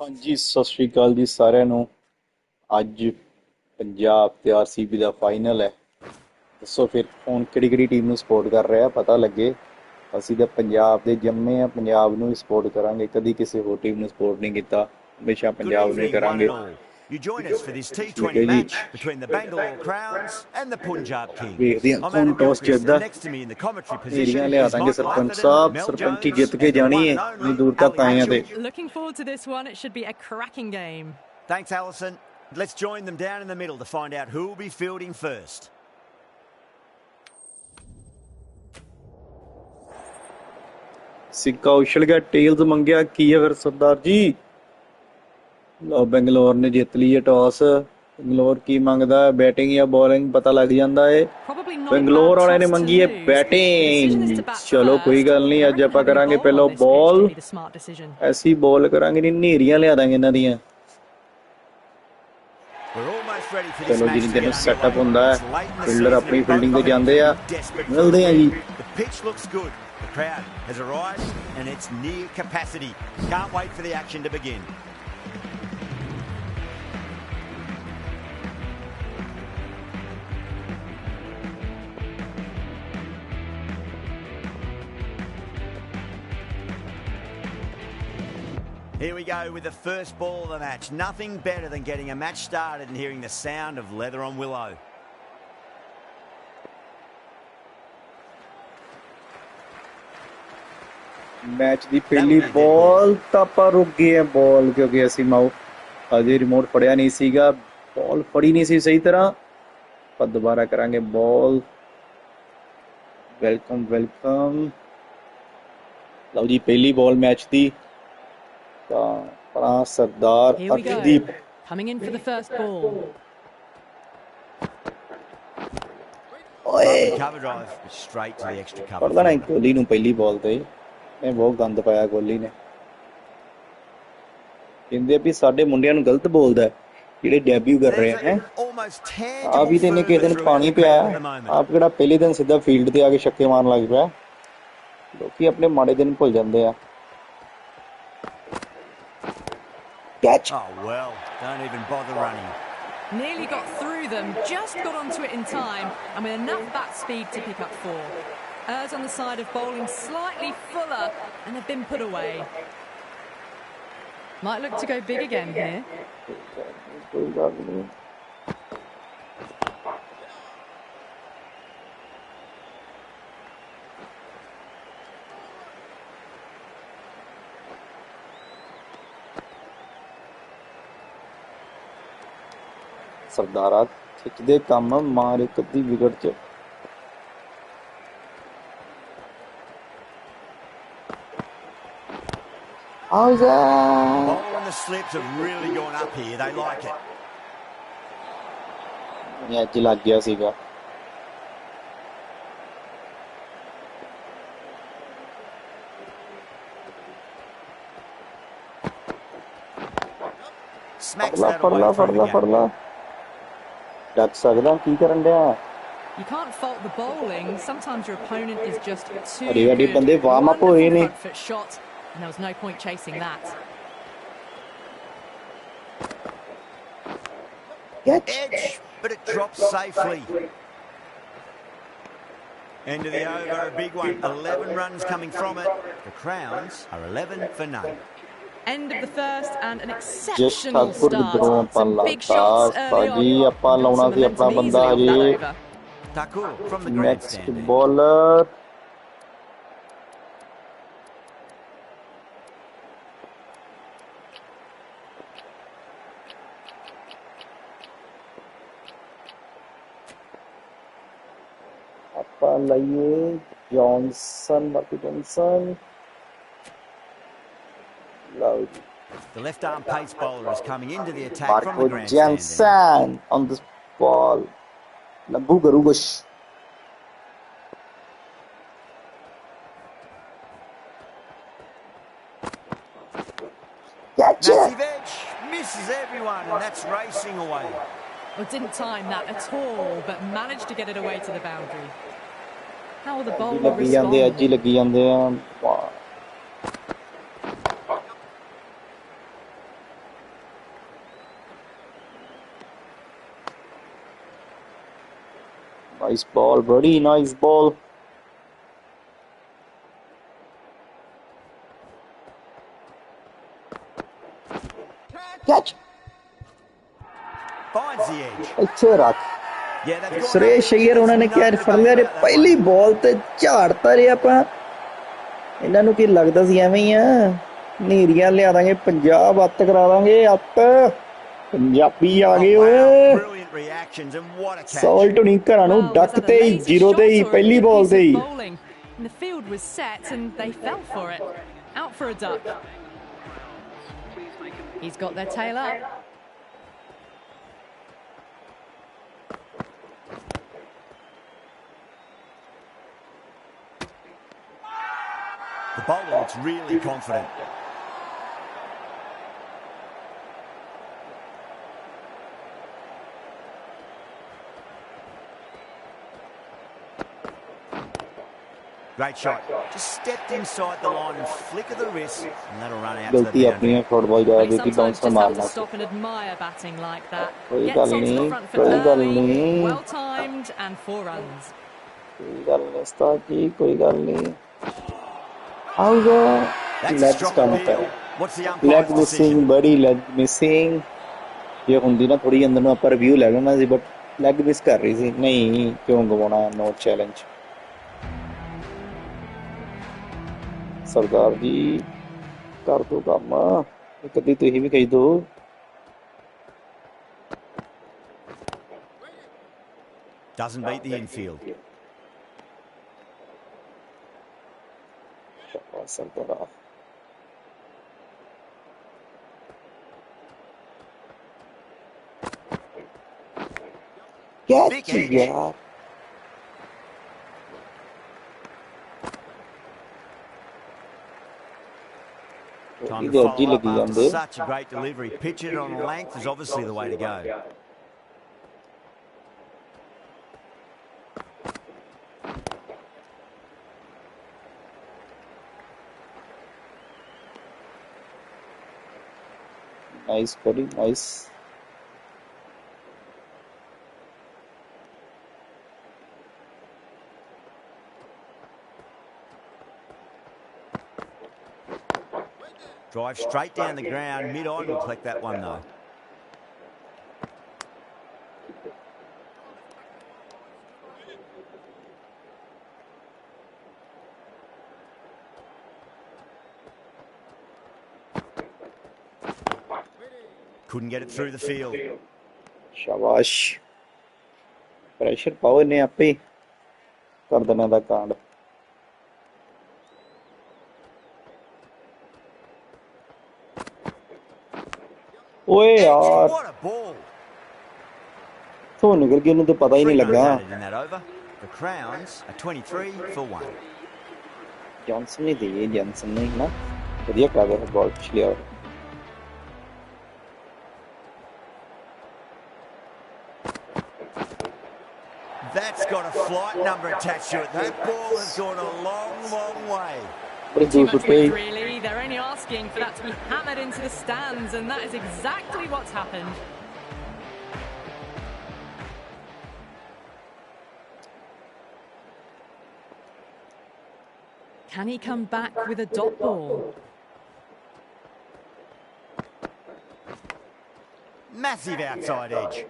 ਹਾਂਜੀ ਸਤਿ ਸ਼੍ਰੀ ਅਕਾਲ ਜੀ ਸਾਰਿਆਂ ਨੂੰ। ਅੱਜ ਪੰਜਾਬ ਤੇ ਆਰਸੀਬੀ ਦਾ ਫਾਈਨਲ ਹੈ। ਦੱਸੋ ਫਿਰ ਕੌਣ ਕਿਹੜੀ ਟੀਮ ਨੂੰ ਸਪੋਰਟ ਕਰ ਰਿਹਾ, ਪਤਾ ਲੱਗੇ। ਅਸੀਂ ਤਾਂ ਪੰਜਾਬ ਦੇ ਜੰਮੇ ਆ, ਪੰਜਾਬ ਨੂੰ ਹੀ ਸਪੋਰਟ ਕਰਾਂਗੇ, ਕਦੀ ਕਿਸੇ ਹੋਰ ਟੀਮ ਨੂੰ ਸਪੋਰਟ ਨਹੀਂ ਕੀਤਾ, ਹਮੇਸ਼ਾ Good ਪੰਜਾਬ ਨੂੰ ਹੀ evening, one ਕਰਾਂਗੇ। and all. You join us for this ਠੀਕ T20 ਹੈ ਜੀ, match between the Bangalore Crowns and the Punjab Kings. ਵੇਖਦੇ ਹਾਂ I'm ਕੌਣ Adam ਟੌਸ Gilchrist, ਜਿੱਤਦਾ। and next to me in the commentary ਏਰੀਆਂ position ਲਿਆ is ਦਾਂਗੇ Michael ਸਰਪੰਚ Atherton, ਸਾਹਿਬ, Mel ਸਰਪੰਚੀ Jones, ਜਿੱਤ ਕੇ and the ਜਾਣੀ one ਹੈ, and ਇੰਨੀ only ਦੂਰ ਤੱਕ Ali ਆਏ ਆ ਤੇ। Mitchell. Looking forward to this one. It should be a cracking game. Thanks, Alison. Let's join them down in the middle to find out who will be fielding first. ਸਿੱਕਾ ਉਛਲ ਗਿਆ, tales ਮੰਗਿਆ, ਕੀ ਹੈ ਫਿਰ ਸਰਦਾਰ ਜੀ। ਲਓ ਬੰਗਲੌਰ ਨੇ ਜਿੱਤ ਲਈ ਹੈ ਟਾਸ। ਬੰਗਲੌਰ ਕੀ ਮੰਗਦਾ ਹੈ, ਬੈਟਿੰਗ ਜਾਂ ਬੋਲਿੰਗ, ਪਤਾ ਲੱਗ ਜਾਂਦਾ ਹੈ। Probably not a Bangalore bad ਵਾਲਿਆਂ ਨੇ toss to ਮੰਗੀ ਹੈ lose. The decision is batting. to bat ਚਲੋ ਕੋਈ first, ਗੱਲ ਨਹੀਂ, and I ਅੱਜ reckon ਆਪਾਂ having ਕਰਾਂਗੇ bowled ਪਹਿਲਾਂ on this pitch ball. could be the smart decision. ਐਸੀ ਬਾਲ ਕਰਾਂਗੇ, ਨਹੀਂ ਨੇਰੀਆਂ ਲਿਆ ਦਾਂਗੇ ਇਹਨਾਂ ਦੀਆਂ। We're almost ready for this ਚਲੋ match ਜਿੰਨੀ to ਦਿਨ get ਸੈਟਅਪ underway. ਹੁੰਦਾ It's ਹੈ, late in the fielder season ਆਪਣੀ and ਫੀਲਡਿੰਗ both ਤੇ ਜਾਂਦੇ ਆ। opponents are desperate for a ਮਿਲਦੇ ਆ ਜੀ। win. The pitch looks good. The crowd has arrived and it's near capacity. Can't wait for the action to begin. Here we go with the first ball of the match. Nothing better than getting a match started and hearing the sound of leather on willow. Match ਦੀ ਪਹਿਲੀ ਬਾਲ ਤਾਂ ਆਪਾਂ ਰੁਕ ਗਏ ਆ ਬਾਲ, ਕਿਉਂਕਿ ਅਸੀਂ ਅਜੇ remote ਫੜਿਆ ਨਹੀਂ ਸੀਗਾ, ਬਾਲ ਫੜੀ ਨਹੀਂ ਸੀ ਸਹੀ ਤਰ੍ਹਾਂ। ਆਪਾਂ ਦੁਬਾਰਾ ਕਰਾਂਗੇ ਬਾਲ। Welcome welcome. ਲਓ ਜੀ ਪਹਿਲੀ ਬਾਲ ਮੈਚ ਦੀ, ਤਾਂ ਆਪਣਾ ਸਰਦਾਰ Here we go. Arshdeep Coming in for the first ball. ਓਏ Cover drive straight to the extra cover. ਪੜਦਾ ਨਾ ਕੋਹਲੀ ਨੂੰ ਪਹਿਲੀ ਬਾਲ ਤੇ ਇਹ ਬਹੁਤ ਗੰਦ ਪਾਇਆ ਕੋਹਲੀ ਨੇ। ਕਹਿੰਦੇ ਵੀ ਸਾਡੇ ਮੁੰਡਿਆਂ ਨੂੰ ਗਲਤ ਬੋਲਦਾ ਜਿਹੜੇ ਡੈਬਿਊ ਕਰ ਰਹੇ ਹੈ। ਆ ਵੀ ਤੇ ਇਹਨੇ ਕਿਸੇ ਦਿਨ ਪਾਣੀ ਪਿਆ, ਆਪ ਕਿਹੜਾ ਪਹਿਲੇ ਦਿਨ ਸਿੱਧਾ ਫੀਲਡ ਤੇ ਆ ਕੇ ਛੱਕੇ ਮਾਰਨ ਲੱਗ ਪਿਆ। ਲੋਕੀ ਆਪਣੇ ਮਾੜੇ ਦਿਨ ਭੁੱਲ ਜਾਂਦੇ ਆ। Catch. Oh well, don't even bother running. Nearly got through them, just got onto it in time, and with enough bat speed to pick up 4. Errs on the side of bowling slightly fuller, and they've been put away. Might look to go big again here. ਸਰਦਾਰਾ ਖਿੱਚਦੇ ਕੰਮ, ਮਾਰ ਇੱਕ ਅੱਧੀ wicket ਚ। Ball and the slips have really gone up here. They like it. ਅੱਜ ਲੱਗ ਗਿਆ ਸੀਗਾ। ਫੜਲਾ ਡੱਕ ਸਕਦਾ, ਕੀ ਕਰਨ ਡਿਆ। You can't fault the bowling. Sometimes your opponent is just too ਅਰੇ good. ਬੰਦੇ ਵਾਰਮ ਅਪ ਹੋਏ ਨੇ। Wonderful front foot shot, and there was no point chasing that. Edge, but it drops safely. End of the over, a big one. 11 runs coming from it. The Crowns are 11 for none. End of the first and an ਜਿਸ exceptional Thakur start. ਵਿਦਰੋਹ ਆਪਾਂ Some big shots ਲਾਤਾ early on. ਜੀ, ਆਪਾਂ ਲਾਉਣਾ ਸੀ ਆਪਣਾ ਬੰਦਾ ਹਜੇ। Thakur from the next grandstand. Bowler ਆਪਾਂ ਲਈਏ ਜੌਨਸਨ। ਲਓ ਜੀ, The left-arm pace bowler is coming into the attack from the Marco grandstand. Jansen on this ball. Lambu Garugush. Catch it. Massive edge, misses everyone, and that's racing away. Well, didn't time that at all, but managed to get it away to the boundary. How will the bowler ਲੱਗੀ ਜਾਂਦੇ respond? ਅੱਜ ਹੀ, then? ਲੱਗੀ ਜਾਂਦੇ ਆ। Nice ball, buddy. Nice ball. Catch. Finds the edge. ਇੱਥੇ ਰੱਖ Yeah, they've gone Suresh up. Iyer ਉਹਨਾਂ ਨੇ There's ਕਿਹਾ no ਫੜ debate ਲਿਆ ਰੇ about that ਪਹਿਲੀ one. ਬਾਲ ਤੇ ਝਾੜਤਾ ਰੇ ਆਪਾਂ ਇਹਨਾਂ ਨੂੰ ਕੀ ਲੱਗਦਾ ਸੀ ਐਵੇਂ ਹੀ ਆ ਨੇਰੀਆਂ ਲਿਆ ਦਾਂਗੇ ਪੰਜਾਬ ਅੱਤ ਕਰਾ ਦਾਂਗੇ ਅੱਤ ਪੰਜਾਬੀ ਆ ਗਏ Oh, wow. ਓਏ Brilliant reactions and what a catch. Salt ਹੁਣੀ ਘਰਾਂ ਨੂੰ Well, was duck that a ਤੇ ਹੀ lazy ਜ਼ੀਰੋ ਤੇ shot ਹੀ or a ਪਹਿਲੀ good ਬਾਲ piece ਤੇ of he bowling? And the field was set and they fell for it. Out for a duck. He's got their tail up. The bowler looks really confident. Great shot. Just stepped inside the line and flick of the wrist, and that'll run out to the ਗਲਤੀ ਆਪਣੀ boundary. ਹੈ football ਜ਼ਿਆਦਾ They ਦੇਖੀ sometimes bouncer just have ਮਾਰਨਾ to stop and admire batting like that. ਕੋਈ Gets ਗੱਲ onto the ਨਹੀਂ front foot ਕੋਈ ਗੱਲ early, ਨਹੀਂ well timed, and 4 runs. ਕੋਈ ਗੱਲ ਨਹੀਂ ਉਸਤਾਦ ਜੀ ਕੋਈ ਗੱਲ ਨਹੀਂ ਆਊਗਾ That's a leg strong stump ਹੈ appeal. What's the leg umpire's missing decision? ਬੜੀ ਲੈਗ ਮਿਸਿੰਗ ਇਹ ਹੁੰਦੀ ਨਾ ਥੋੜੀ ਅੰਦਰ ਨੂੰ ਆਪਾਂ ਰਿਵਿਊ ਲੈ ਲੈਣਾ ਸੀ ਬਟ ਲੈਗ ਮਿਸ ਕਰ ਰਹੀ ਸੀ ਨਹੀਂ ਕਿਉਂ ਗਵਾਉਣਾ ਨੋ ਚੈਲੰਜ ਸਰਦਾਰ ਜੀ ਕਰ ਦੋ ਕੰਮ ਇੱਕ ਅੱਧੀ ਤੁਸੀਂ ਵੀ ਕਹੀ ਦੋ Doesn't beat the infield. Sardar Big catch edge. ਯਾਰ Time ਇਹਦੇ to ਅੱਜੀ follow up ਲੱਗੀ after ਜਾਂਦੇ such a great delivery. Pitch it on length is obviously the way to go. Nice buddy nice Drive straight down the ground. Mid-on will collect that one though. Couldn't get it through the field. शाबाश pressure पाओ ने आपे कर देना दा कांड ओए Edge. यार What a ball. तो निकल गया तो पता ही नहीं 3 runs लगा added in that over. The Crowns are 23 for 1. Johnson ने दी जॉनसन ने ना बढ़िया कर दिया बॉल पिछले over That's got a flight number attached to it. That ball has gone a long, long way. बड़ी Too दूर much छुट्टी width, really. They're only asking for that to be hammered into the stands, and that is exactly what's happened. Can he come back with a dot ball? Massive outside edge.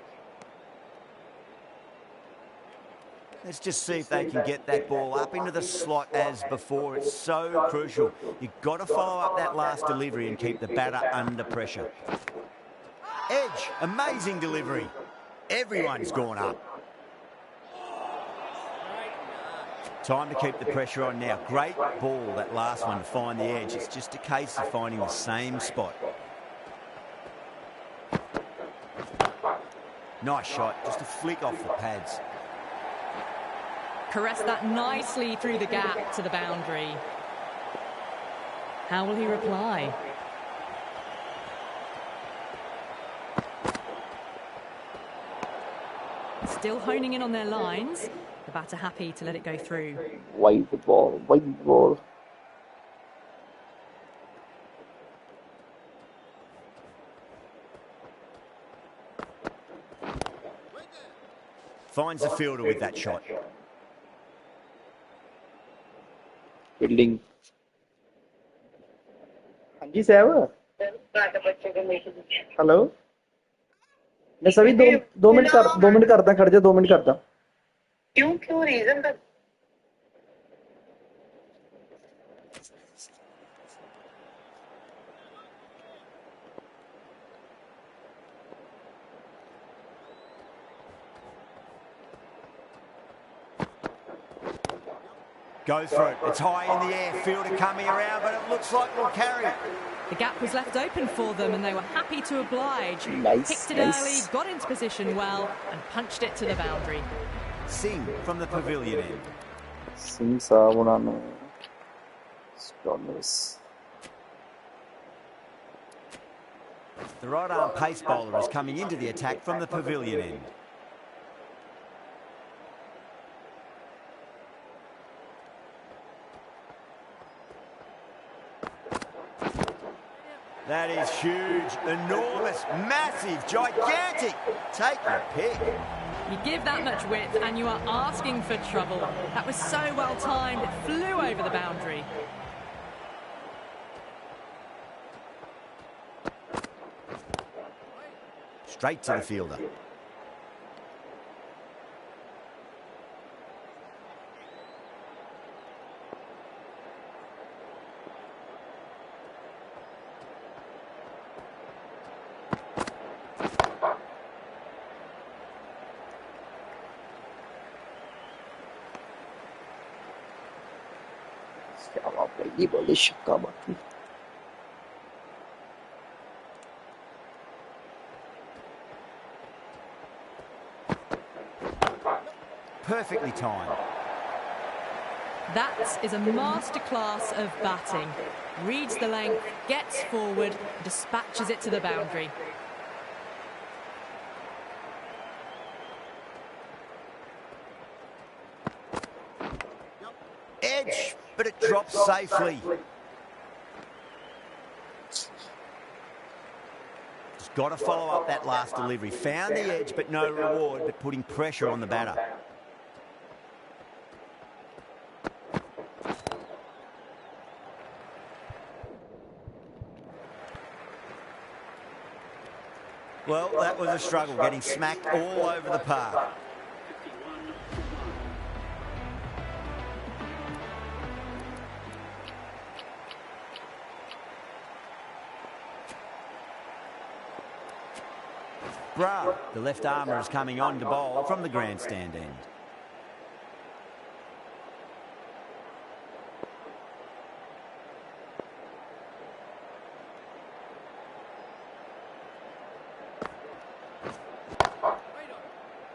Let's just see if they can get that ball up into the slot as before. It's so crucial. You've got to follow up that last delivery and keep the batter under pressure. Edge, amazing delivery. Everyone's gone up. Time to keep the pressure on now. Great ball, that last one, to find the edge. It's just a case of finding the same spot. Nice shot, just a flick off the pads. Caressed that nicely through the gap to the boundary. How will he reply? Still honing in on their lines. The batter happy to let it go through. white ball Finds the fielder with that shot. Fielding हाँ जी साहब hello मैं सभी दो minute करदा खड़ जा 2 minute करदा क्यों क्यों रीजन का Go for it. It's high in the air. Fielder coming around, but it looks like we'll carry. The gap was left open for them and they were happy to oblige. Nice, Picked it nice. early, got into position well and punched it to the boundary. Singh from the pavilion end. Singh साहब ਉਹਨਾਂ ਨੂੰ Stones The right arm pace bowler is coming into the attack from the pavilion end. That is huge, enormous, massive, gigantic. Take your pick. You give that much width and you are asking for trouble. That was so well timed, it flew over the boundary. Straight to the fielder. क्या बात है ये बड़ी शक्का बात Perfectly timed. That is a masterclass of batting. Reads the length, gets forward, dispatches it to the boundary. Edge, but it drops safely. Just got to follow up that last delivery. Found the edge, but no reward, but putting pressure on the batter. Well, that was a struggle, getting smacked all over the park. Bra, the left armour is coming on to bowl from the grandstand end.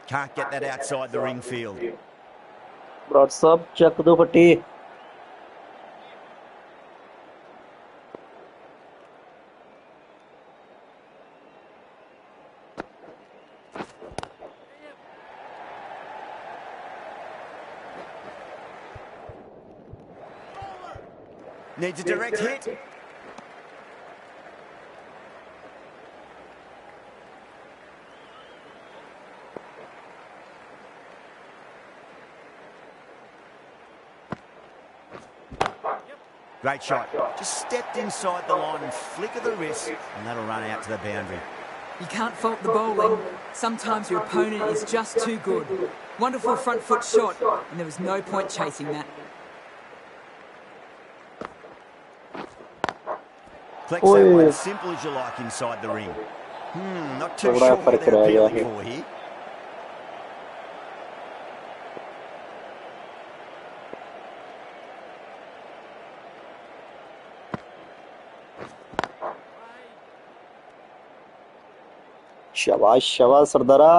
Can't get that outside the ring field. Broad साहब चक दो फटी Needs a direct hit. Great shot. Just stepped inside the line and flick of the wrist, and that'll run out to the boundary. You can't fault the bowling. Sometimes your opponent is just too good. Wonderful front foot shot, and there was no point chasing that. Flex that one as simple as you like inside the ring. Not too sure what they're appealing for here. शाबाश शाबाश सरदारा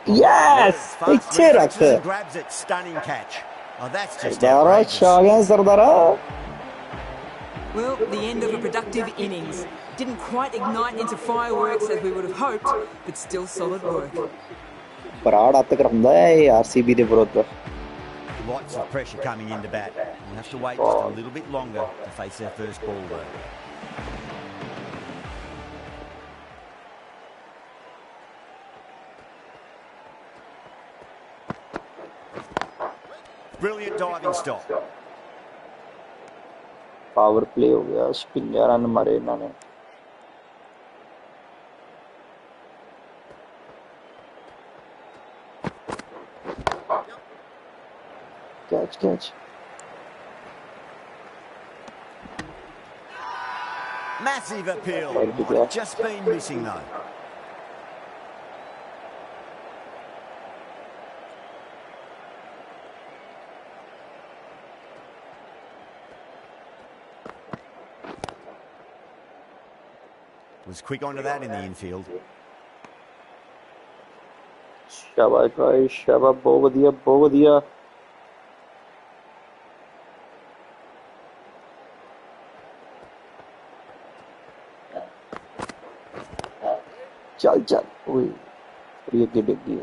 Yes! पीछे रख grabs it, stunning catch. Oh, that's just Sardara outrageous. छा गया सरदारा Well, the end of a productive innings. Didn't quite ignite into fireworks as we would have hoped, but still solid work. Brar ਅੱਤ ਕਰਾਉਂਦਾ ਹੈ ਇਹ RCB ਦੇ ਵਿਰੁੱਧ Lots of pressure coming into bat. You have to wait just a little bit longer to face their first ball though. brilliant diving stop. Power play हो गया 56 run मारे इन्होंने catch Massive appeal. Might have just been missing though. Was quick onto that in the infield. शाबाश भाई शाबाश बहुत बढ़िया चल ओए थोड़ी अगे डिग गई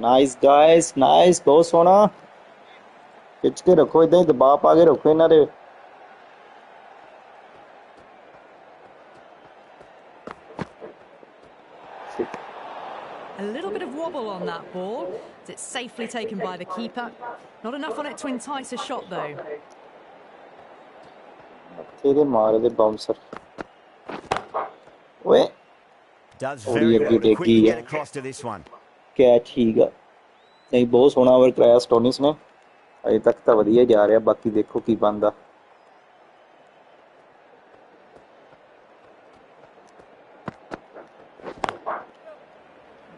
नाइस गाइस नाइस बहुत सोना खिंच के रखो इधर ही दबाव पा के रखो इन्हां दे A little bit of wobble on that ball. It's safely taken by the keeper. Not enough on it to entice a shot though. तेरे मार दे बाउंसर ओए Does very well to quickly get across to this one. Catch ठीक है नहीं बहुत सोहना over कराया Stoinis ने अजे तक तो वधिया जा रहा बाकी देखो की बनदा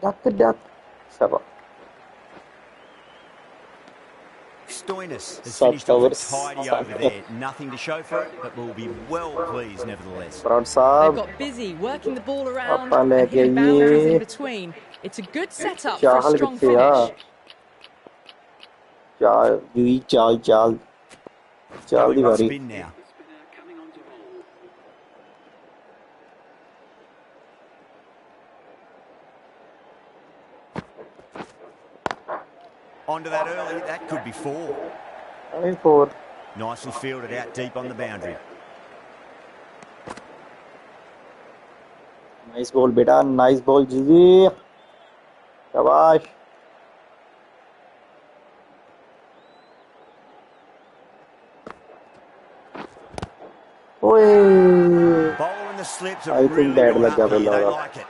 डक शाबाश Stoinis has finished off tidy over there. Nothing to show for it, but we'll be well pleased nevertheless. They've got busy working the ball around and hitting boundaries in between. It's a good setup for a strong finish. चाल दी बारी Spin now. Onto that early, that could be four. I mean four. Nicely fielded out deep on the boundary. Nice ball beta, nice ball Gigi. Shabash. Oi. Bowler in the slips are really going up here. They like it.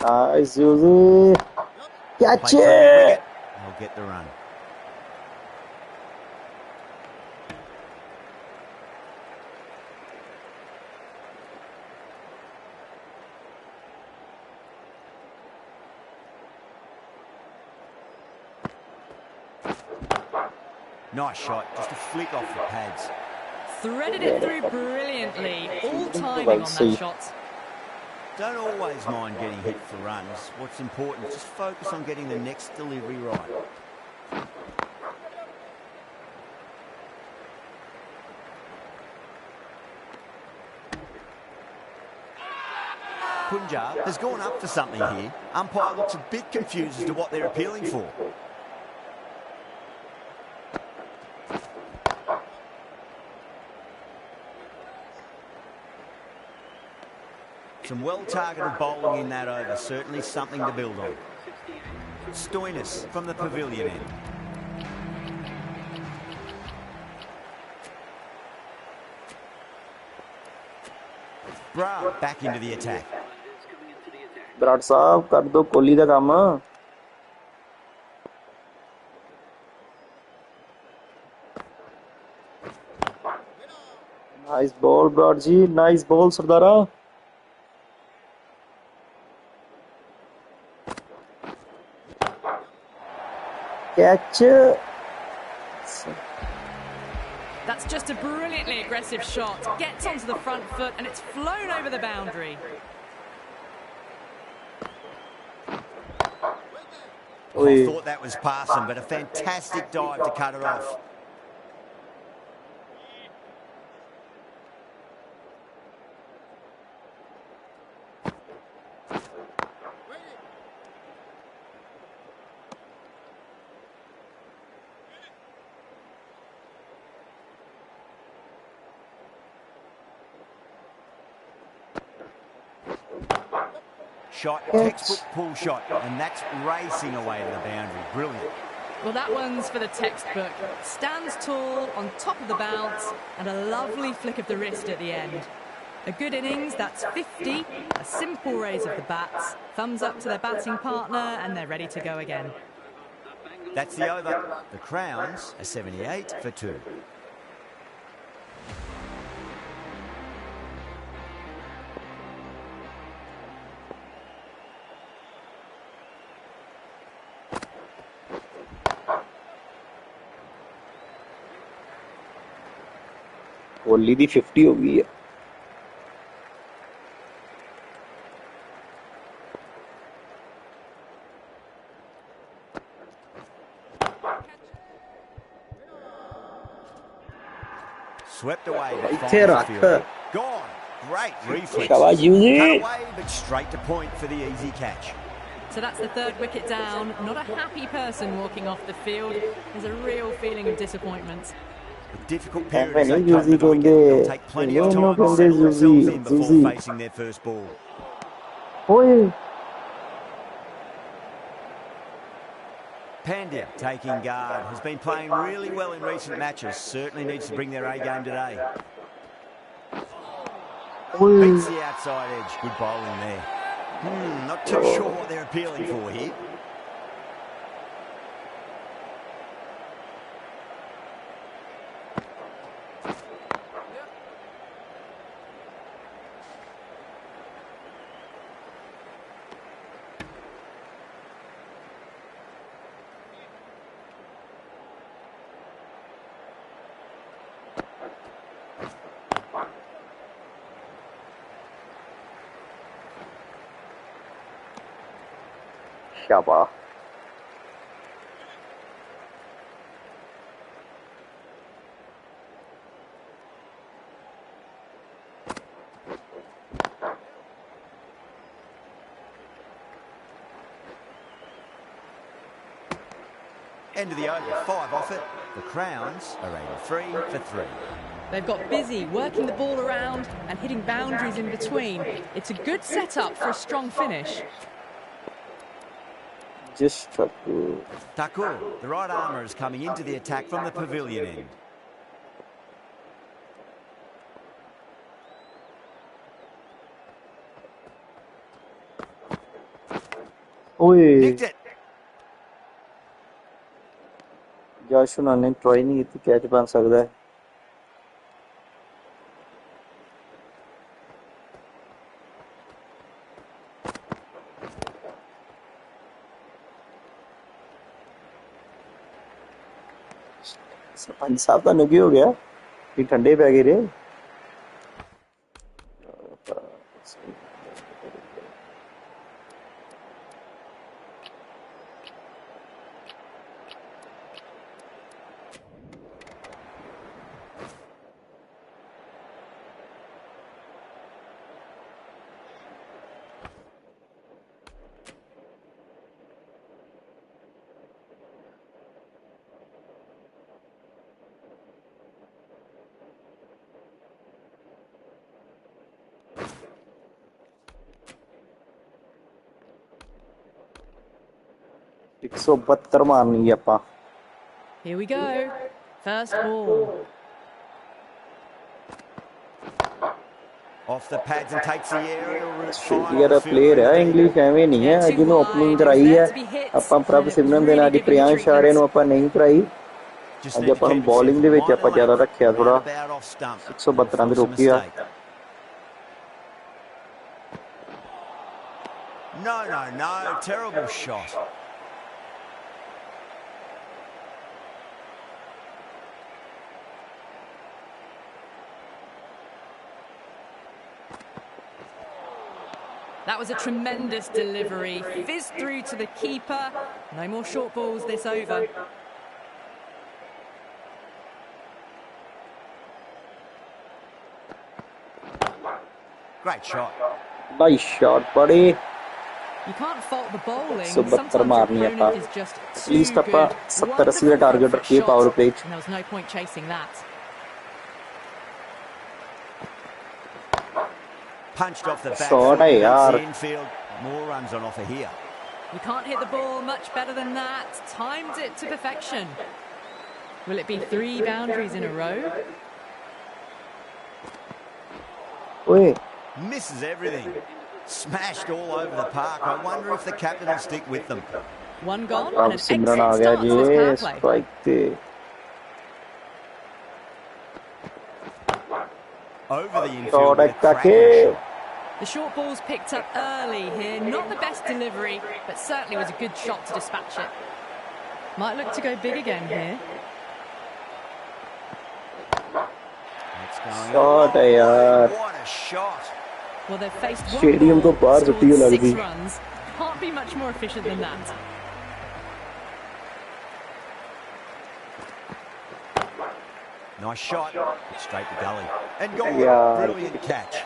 Nice, Susie. Catch it! They'll get the run. Nice shot, just a flick off the pads. Threaded it through brilliantly. All timing on that shot. Don't always mind getting hit for runs. What's important is just focus on getting the next delivery right. Punjab has gone up for something here. Umpire looks a bit confused as to what they're appealing for. Some well-targeted bowling in that over. Certainly something to build on. Stoinis from the pavilion end. Bra back into the attack. Brat साहब कर दो कोहली दा काम Nice ball Brat ji nice ball Sardara Catch. That's just a brilliantly aggressive shot. Gets onto the front foot and it's flown over the boundary. I thought that was passing, but a fantastic dive to cut it off. shot, textbook pull shot, and that's racing away to the boundary. Brilliant. Well, that one's for the textbook. Stands tall, on top of the bounce, and a lovely flick of the wrist at the end. A good innings, that's 50, a simple raise of the bats, thumbs up to their batting partner, and they're ready to go again. That's the over. The Crowns are 78 for 2. Kohli दी 50 हो गई है। Swept away, but इत्थे finds the रख। fielder. Gone. Great reflex. शाबाश UG. Cut away, but straight to point for the easy catch. So that's the third wicket down. Not a happy person walking off the field. There's a real feeling of disappointment. A difficult period as they come to the wicket. They'll take plenty of time to settle themselves in before facing their first ball. ओए Pandya taking guard. Has been playing really well in recent matches. Certainly needs to bring their A game today. Beats the outside edge. Good bowling there. Not too sure what they're appealing for here. शाबाश। End of the over. 5 off it. The Crowns are 83 for 3. They've got busy working the ball around and hitting boundaries in between. It's a good setup for a strong finish. Just Thakur, the right armour, is coming into the attack from the pavilion end. ओए Nicked it. जाशुना ने try नहीं की catch बन सकता है। सरपंच साहब का नुकी हो गया कि ठंडे पै गए रे। एक 172 मारनी है अपा। Here we go. First ball. Off the pads and takes the aerial route. Australia the player ਹੈ ਇੰਗਲਿਸ਼ ਐਵੇਂ ਨਹੀਂ ਹੈ ਜਿਹਨੂੰ ਓਪਨਿੰਗ ਕਰਾਈ ਹੈ ਆਪਾਂ ਪ੍ਰਭ ਸਿਮਰਨ ਦੇ ਨਾਲ ਦੀ ਪ੍ਰਿयांश ਆਰੇ ਨੂੰ ਆਪਾਂ ਨਹੀਂ ਕਰਾਈ ਅੱਜ ਆਪਾਂ ਨੂੰ ਬੋਲਿੰਗ ਦੇ ਵਿੱਚ ਆਪਾਂ ਜ਼ਿਆਦਾ ਰੱਖਿਆ ਥੋੜਾ 172 ਦੇ ਰੋਕੀ ਆ No, terrible shot. That was a tremendous delivery. Fizzed through to the keeper. No more short balls this over. Great shot. nice shot buddy You can't fault the bowling. 172 Sometimes ਮਾਰਨੀ your ਆਪਾਂ opponent is just too least ਆਪਾਂ good. 70 80 ਦਾ Wonderful target front ਰੱਖੀਏ foot power shot, play 'ਚ and there was no point chasing that. Punched off the back Shot foot, है beats यार। the infield. More runs on offer here. You can't hit the ball much better than that. Timed it to perfection. Will it be 3 boundaries in a row? ਓਏ Misses everything. Smashed all over the park. I wonder if the captain will stick with them. One gone अब and an Simran आ excellent गया start to this जी power play. Strike पे Over the infield shot with a काके cracking shot. The short ball's picked up early here. Not the best delivery, but certainly was a good shot to dispatch it. Might look to go big again here. It's going shot है a long यार way. What a shot. Well, they've faced one stadium तो ball, बाहर scored छुट्टी लग 6 गई runs. Can't be much more efficient than that. Nice shot. Straight to gully. And gone. यार Brilliant catch.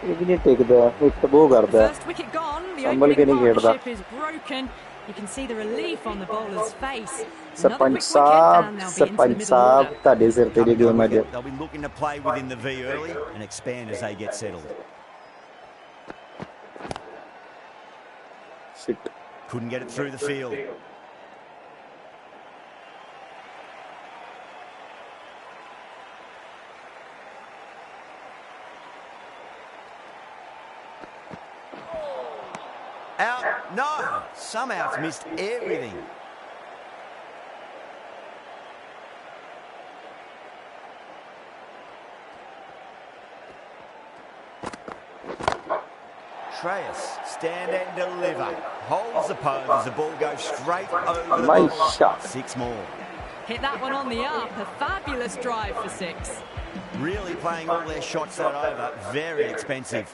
ਇਹ ਵੀ ਨਹੀਂ ਟਿਕਦਾ ਇੱਕ ਉਹ ਕਰਦਾ First wicket gone. The Sambhal K opening ਨਹੀਂ ਖੇਡਦਾ partnership is broken. You can see the relief on the bowler's face. Another sarpanch quick wicket Sahib and they'll be into the sarpanch middle Sahib order. ਤੁਹਾਡੇ ਸਿਰ ਤੇ ਜੇ Coming game on ਅੱਜ wicket, they'll be looking to play within the V early and expand as they get settled. Shit. Couldn't get it through the field. Out. No. Somehow it's missed everything. Treyas, stand and deliver. Holds the pose as the ball goes straight over the Nice ball. shot. 6 more. Hit that one on the up. A fabulous drive for 6. Really playing all their shots that over. Very expensive.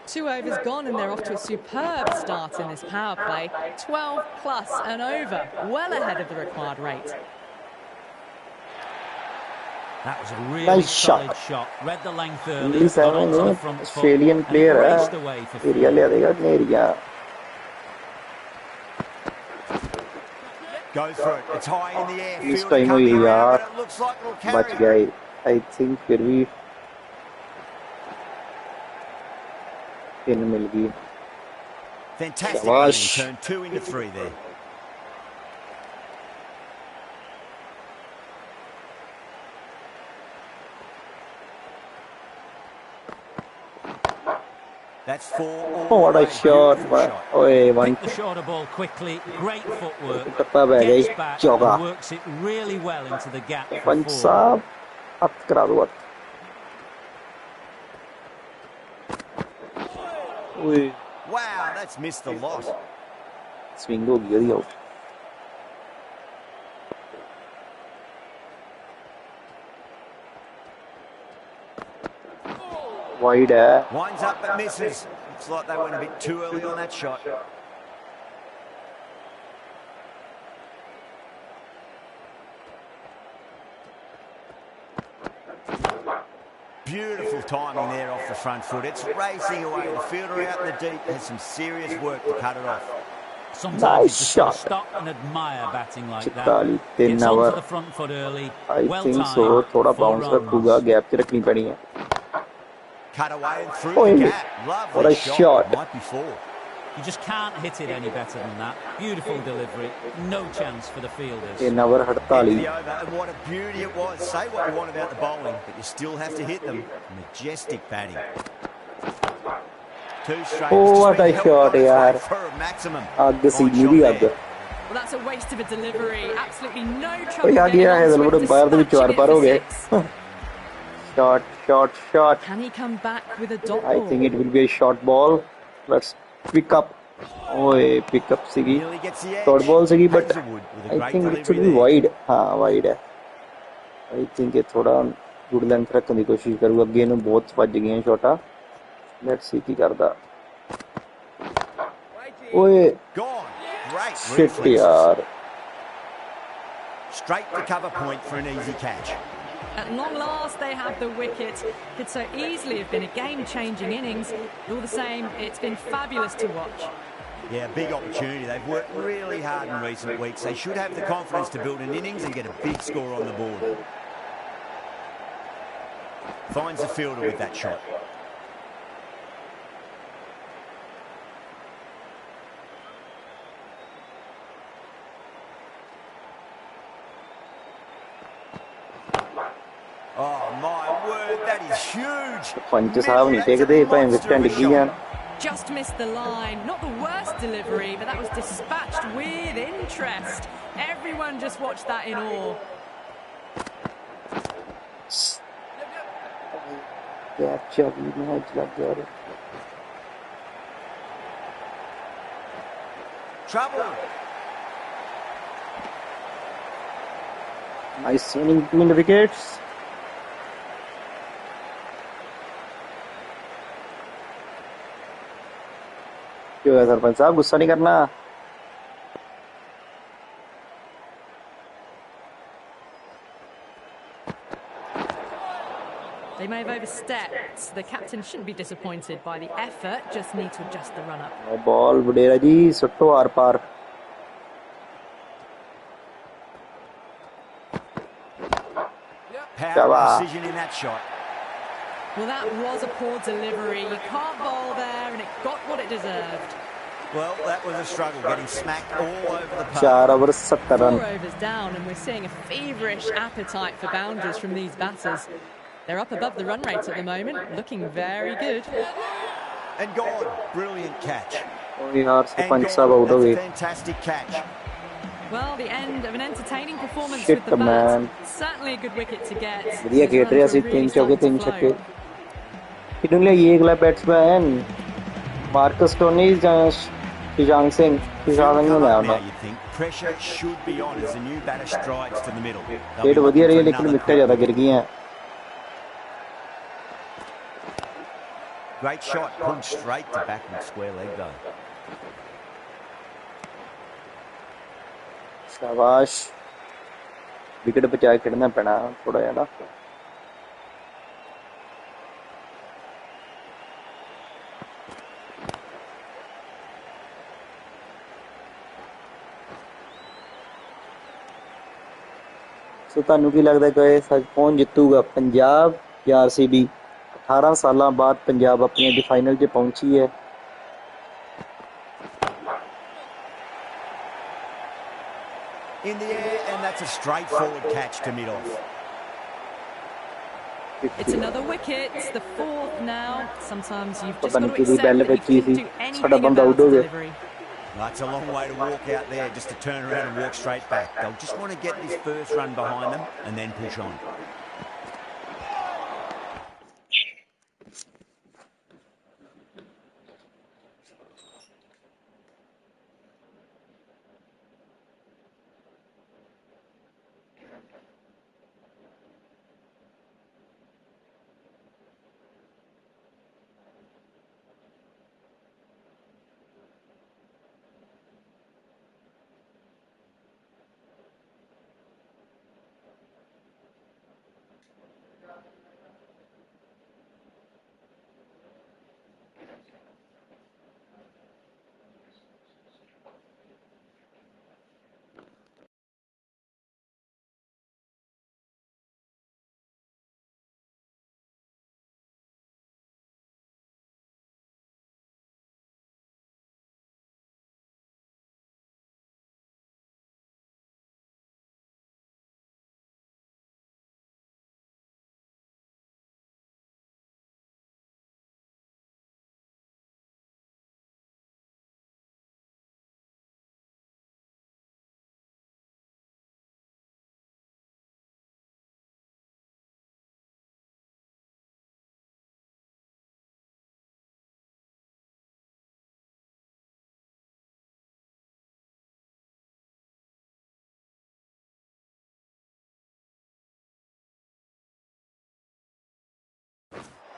2 overs gone and they're off to a superb start in this power play. 12 plus and over. Well ahead of the required rate. That was a really Nice solid shot. shot. Read the length early, English got है onto वो the front foot, Australian and player raced है away for area 4. ले देगा area Goes for it. It's high in the air. इस Field time हुई coming around, यार but it looks like it'll बच carry. गए आई थिंक फिर भी पिन मिल गई Fantastic Shabash. running. Turned 2 into 3 there. That's 4 all Oh, what the a way. shot. Beautiful shot. ओए one Picked the shorter ball quickly, great footwork, टप्पा बह गई gets back चौका and works it really well into the gap for पंच 4. साहब अब करा दो बात ओए Wow, that's missed a lot. Swing हो गई आउट वाइड है Winds up but misses. Looks like they went a bit too early on that shot. Beautiful timing there off the front foot. It's racing away. The fielder out in the deep has some serious work to cut it off. Sometimes Nice you just gotta shot. stop and admire batting like that. Chitali तीन Gets onto over the front foot early, I well think timed, सो थोड़ा 4 bounce रखूंगा runs. Gap से रखनी पड़ी है Cut away and through Oi. the gap. What Lovely a shot. Might be 4. You just can't hit it any better than that. Beautiful delivery, no chance for the fielders. तीन over End of 48 the over, and what a beauty it was. Say what you want about the bowling, but you still have to hit them. Majestic batting. 2 straight. Oh, It's just what been a held shot, on its yaar. way for a maximum. आग Fine सीनी shot भी there. आग Well, that's a waste of a delivery. Absolutely no ओए trouble आ getting गया है onto जलवड़ it, बाहर ਦੇ ਵਿੱਚ dispatching चार it पार for हो गए 6. Shot shot shot Can he come back with a dot I ball? Think it will be a short ball let's pick up ओए पिक अप सीगी Nearly gets the edge. Short ball सीगी but Hazelwood with a I great think it should delivery be there. Wide हां wide है I think ये थोड़ा good length रखने की कोशिश करूंगा अगे ਨੂੰ ਬਹੁਤ ਵੱਜ ਗਈਆਂ ਸ਼ਾਟਾਂ ਲੈਟਸ ਸੀ ਕੀ ਕਰਦਾ ओए Gone. Great shit reflexes. यार Straight to cover point for an easy catch. At long last, they have the wicket. Could so easily have been a game-changing innings. But all the same, it's been fabulous to watch. Yeah, big opportunity. They've worked really hard in recent weeks. They should have the confidence to build an innings and get a big score on the board. Finds the fielder with that shot. is huge. पंच साहब नहीं टेकदे भाई wicket डिग्गी जान Just missed the line. Not the worst delivery, but that was dispatched with interest. Everyone just watched that in awe. यार चली match लग गया रे Trouble. Nice saving between the wickets क्यों है सरपंच साहब गुस्सा नहीं करना They may have overstepped. The captain shouldn't be disappointed by the effort, just need to adjust the run-up. Ball बुडेरा जी सुट्टो आर पार Power precision in that shot. Well, that was a poor delivery. You can't bowl there, and it got what it deserved. Well, that was a struggle, getting smacked all over the park. 4 over 70 run 4 overs down, and we're seeing a feverish appetite for boundaries from these batters. They're up above the run rate at the moment, looking very good. And gone. Brilliant catch. ओ यार And sarpanch gone. साहब out हो That's a गए fantastic catch. Well, the end of an entertaining performance Shit, with the bat. man. Certainly a good wicket to get. बढ़िया Those खेल रहे runs ਅਸੀਂ were 3 really चौके starting 3 to छक्के flow. किन्हों लिया ये अगला batsman Marcus Tony शिजांग Singh शिजांग Come ने up लाया now, ना you'd think. Pressure should be on as the new batter strides to the middle. They'll खेल be बढ़िया looking रही है for लेकिन another विकेट ज्यादा गिर गई हैं Great shot, pulled straight to backward square leg though. शाबाश विकेट बचा के खेलना पड़ा थोड़ा ज्यादा ਸੋ ਤੁਹਾਨੂੰ ਕੀ ਲੱਗਦਾ ਕਿ ਸੱਚ ਕੌਣ ਜਿੱਤੂਗਾ ਪੰਜਾਬ ਜਾਂ ਆਰਸੀਬੀ 18 ਸਾਲਾਂ ਬਾਅਦ ਪੰਜਾਬ ਆਪਣੀ ਅੱਜ ਫਾਈਨਲ 'ਚ ਪਹੁੰਚੀ ਹੈ In the air, and that's a straightforward catch to mid-off. It's another wicket, the fourth now. Sometimes you've just ਪਤਾ got ਨਹੀਂ to ਕਿਹਦੀ accept ਬੈਲ that you ਵੱਜੀ couldn't ਸੀ do ਸਾਡਾ anything ਬੰਦਾ about ਆਊਟ ਹੋ the ਗਿਆ delivery. That's a long way to walk out there just to turn around and walk straight back. They'll just want to get this first run behind them and then push on.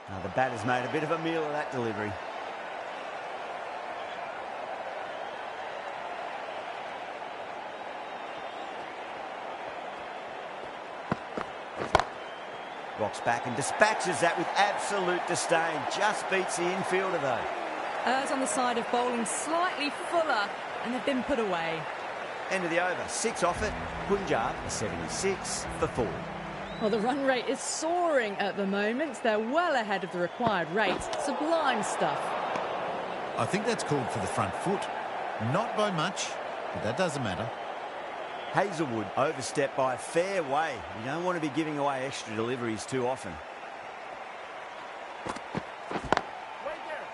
Now the batter's made a bit of a meal of that delivery. Rocks back and dispatches that with absolute disdain. Just beats the infielder though. Errs on the side of bowling slightly fuller, and they've been put away. End of the over. 6 off it. Punjab 76 for 4. Well, the run rate is soaring at the moment. They're well ahead of the required rate. Sublime stuff. I think that's called for the front foot. Not by much, but that doesn't matter. Hazelwood overstepped by a fair way. You don't want to be giving away extra deliveries too often.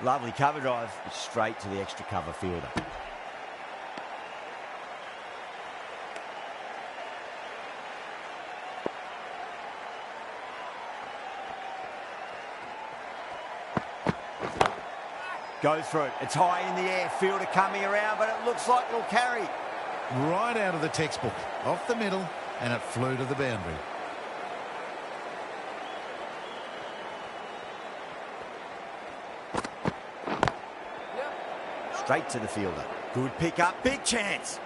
Lovely cover drive, straight to the extra cover fielder. Goes for it. It's high in the air. Fielder coming around, but it looks like it'll carry. Right out of the textbook, off the middle, and it flew to the boundary. Straight to the fielder. Good pick up, big chance.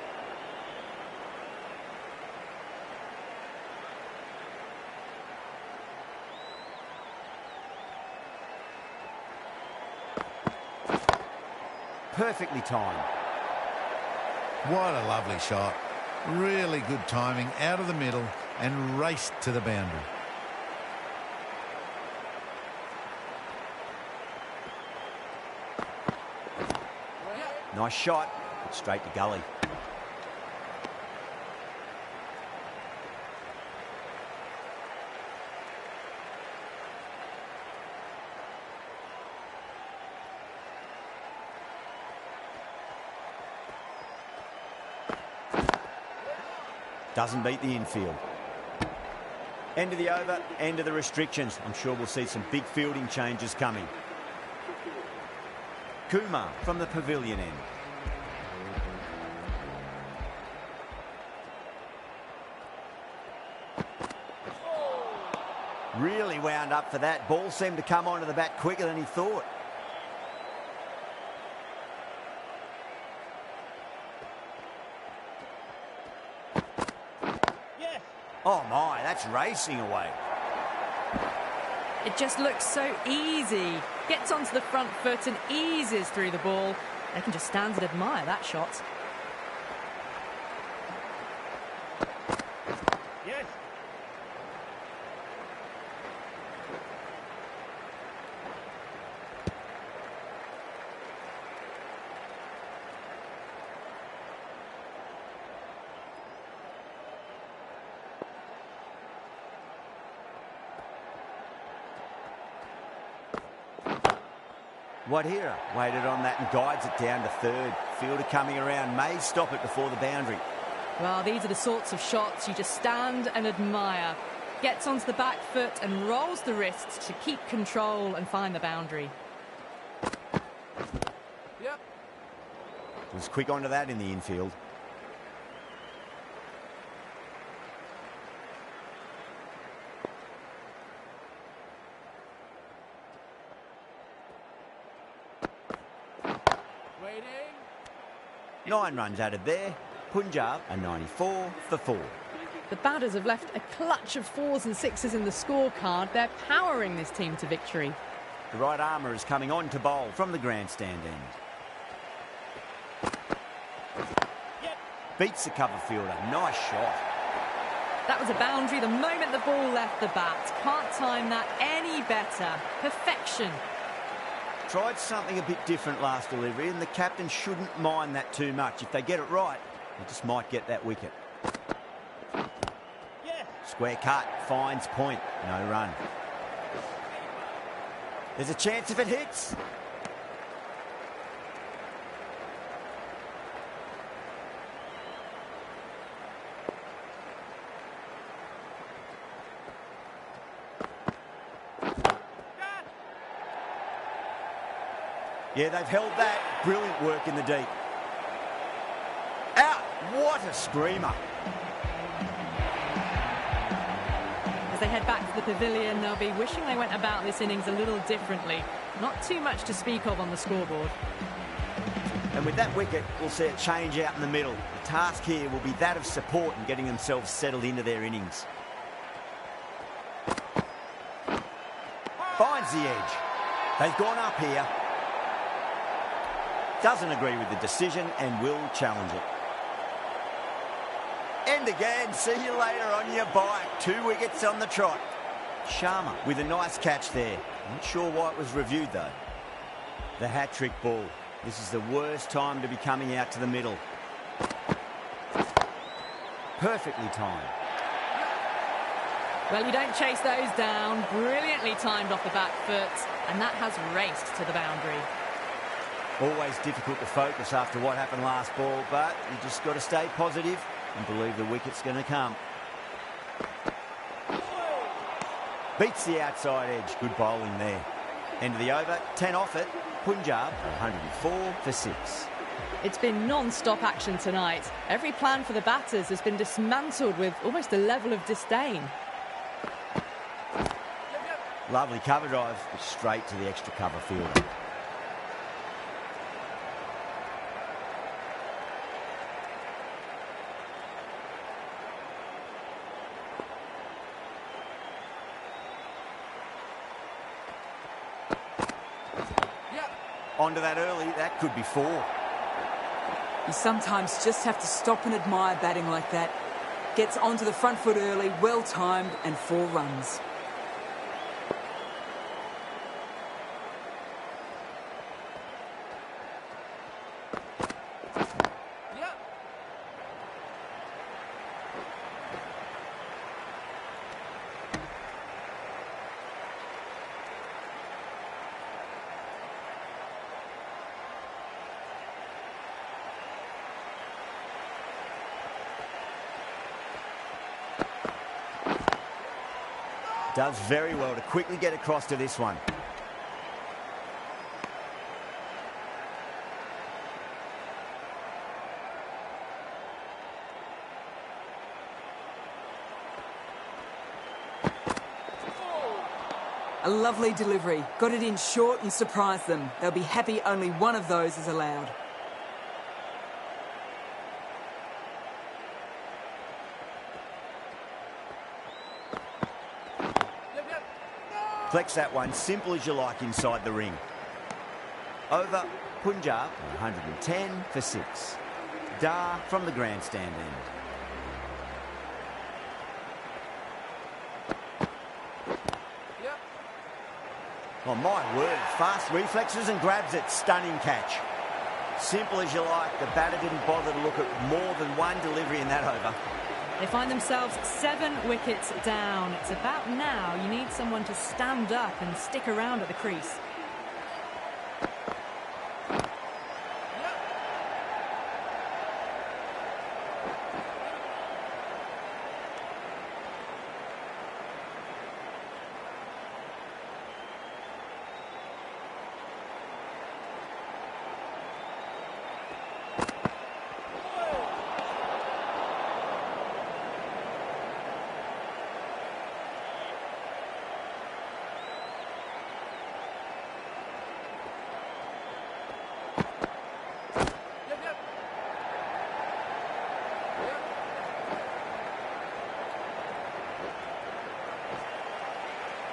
Perfectly timed. What a lovely shot. Really good timing out of the middle and raced to the boundary. Nice shot. Straight to gully. Doesn't beat the infield. End of the over, end of the restrictions. I'm sure we'll see some big fielding changes coming. Kumar from the pavilion end. Really wound up for that. Ball seemed to come onto the bat quicker than he thought. Oh my, that's racing away. It just looks so easy. Gets onto the front foot and eases through the ball. They can just stand and admire that shot. Yes. Wadhira waited on that and guides it down to third. Fielder coming around, may stop it before the boundary. Well, these are the sorts of shots you just stand and admire. Gets onto the back foot and rolls the wrists to keep control and find the boundary. Yep. Was quick onto that in the infield. Waiting. 9 runs added there. Punjab are 94 for 4. The batters have left a clutch of 4s and 6s in the scorecard. They're powering this team to victory. The right armour is coming on to bowl from the grandstand end. Yep. Beats the cover fielder. Nice shot. That was a boundary the moment the ball left the bat. Can't time that any better. Perfection. Tried something a bit different last delivery, and the captain shouldn't mind that too much. If they get it right, they just might get that wicket. Yeah. Square cut, finds point, no run. There's a chance if it hits. Yeah, they've held that. Brilliant work in the deep. Out! What a screamer. As they head back to the pavilion, they'll be wishing they went about this innings a little differently. Not too much to speak of on the scoreboard. And with that wicket, we'll see a change out in the middle. The task here will be that of support and getting themselves settled into their innings. Finds the edge. They've gone up here. Doesn't agree with the decision and will challenge it. And again, see you later on your bike. 2 wickets on the trot. Sharma with a nice catch there. Not sure why it was reviewed though. The hat-trick ball. This is the worst time to be coming out to the middle. Perfectly timed. Well, you don't chase those down. Brilliantly timed off the back foot, and that has raced to the boundary. Always difficult to focus after what happened last ball, but you just got to stay positive and believe the wicket's going to come. Beats the outside edge. Good bowling there. End of the over, 10 off it. Punjab, 104 for 6. It's been non-stop action tonight. Every plan for the batters has been dismantled with almost a level of disdain. Lovely cover drive, straight to the extra cover fielder. Onto that early, that could be 4. You sometimes just have to stop and admire batting like that. Gets onto the front foot early, well timed, and 4 runs. Does very well to quickly get across to this one. A lovely delivery. Got it in short and surprised them. They'll be happy only one of those is allowed. Flex that one, simple as you like inside the ring. Over, Punjab, 110 for 6. Dar from the grandstand end. Oh my word, fast reflexes and grabs it, stunning catch. Simple as you like, the batter didn't bother to look at more than one delivery in that over. They find themselves 7 wickets down. It's about now you need someone to stand up and stick around at the crease.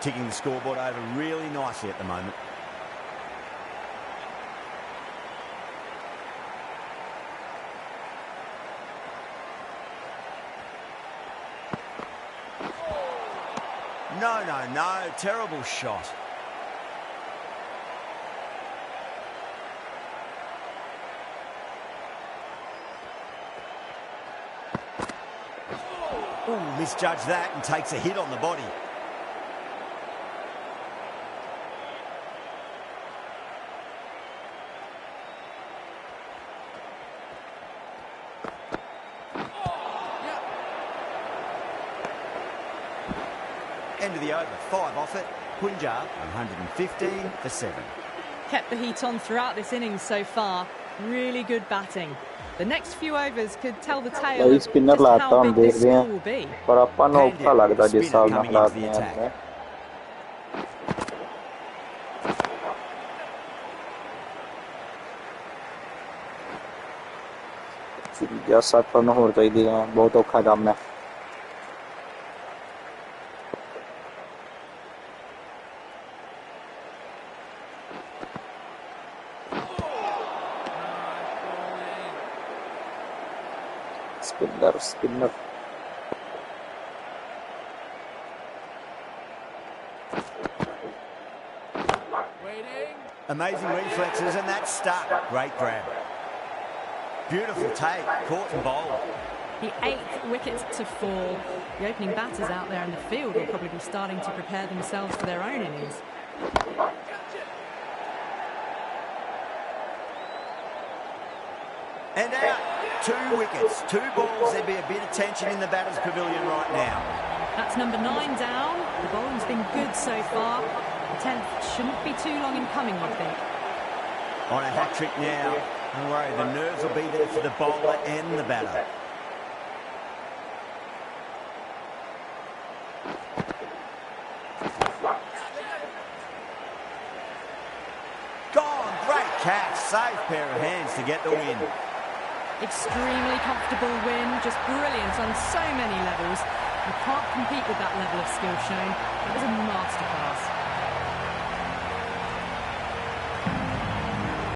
Ticking the scoreboard over really nicely at the moment. No, terrible shot. Ooh, misjudged that and takes a hit on the body. End of the over, 5 off it. Punjab, 115 for 7. Kept the heat on throughout this innings so far. Really good batting. The next few overs could tell the tale of spinner just ਲਾਤਾ how हम big this देख रहे score will be. हैं पर ਆਪਾਂ ਨੂੰ ਔਖਾ ਲੱਗਦਾ ਜਿਸ ਹਿਸਾਬ ਨਾਲ Spinner ਹਾਲਾਤ coming ਨੇ into the attack. ਜਾਂ 7 ਰਨ ਹੋਰ ਚਾਹੀਦੇ ਆ ਬਹੁਤ ਔਖਾ ਕੰਮ ਹੈ spinner Amazing reflexes and that's stuck. Great grab. Beautiful take, caught and bowled. The 8th wicket to fall. The opening batters out there in the field will probably be starting to prepare themselves for their own innings. And out. 2 wickets, 2 balls. There'd be a bit of tension in the batter's pavilion right now. That's number 9 down. The bowling's been good so far. The 10th shouldn't be too long in coming, I think. On a hat-trick now. Don't worry, the nerves will be there for the bowler and the batter. Gone, great catch. Safe pair of hands to get the win. Extremely comfortable win, just brilliant on so many levels. You can't compete with that level of skill shown. It was a masterclass.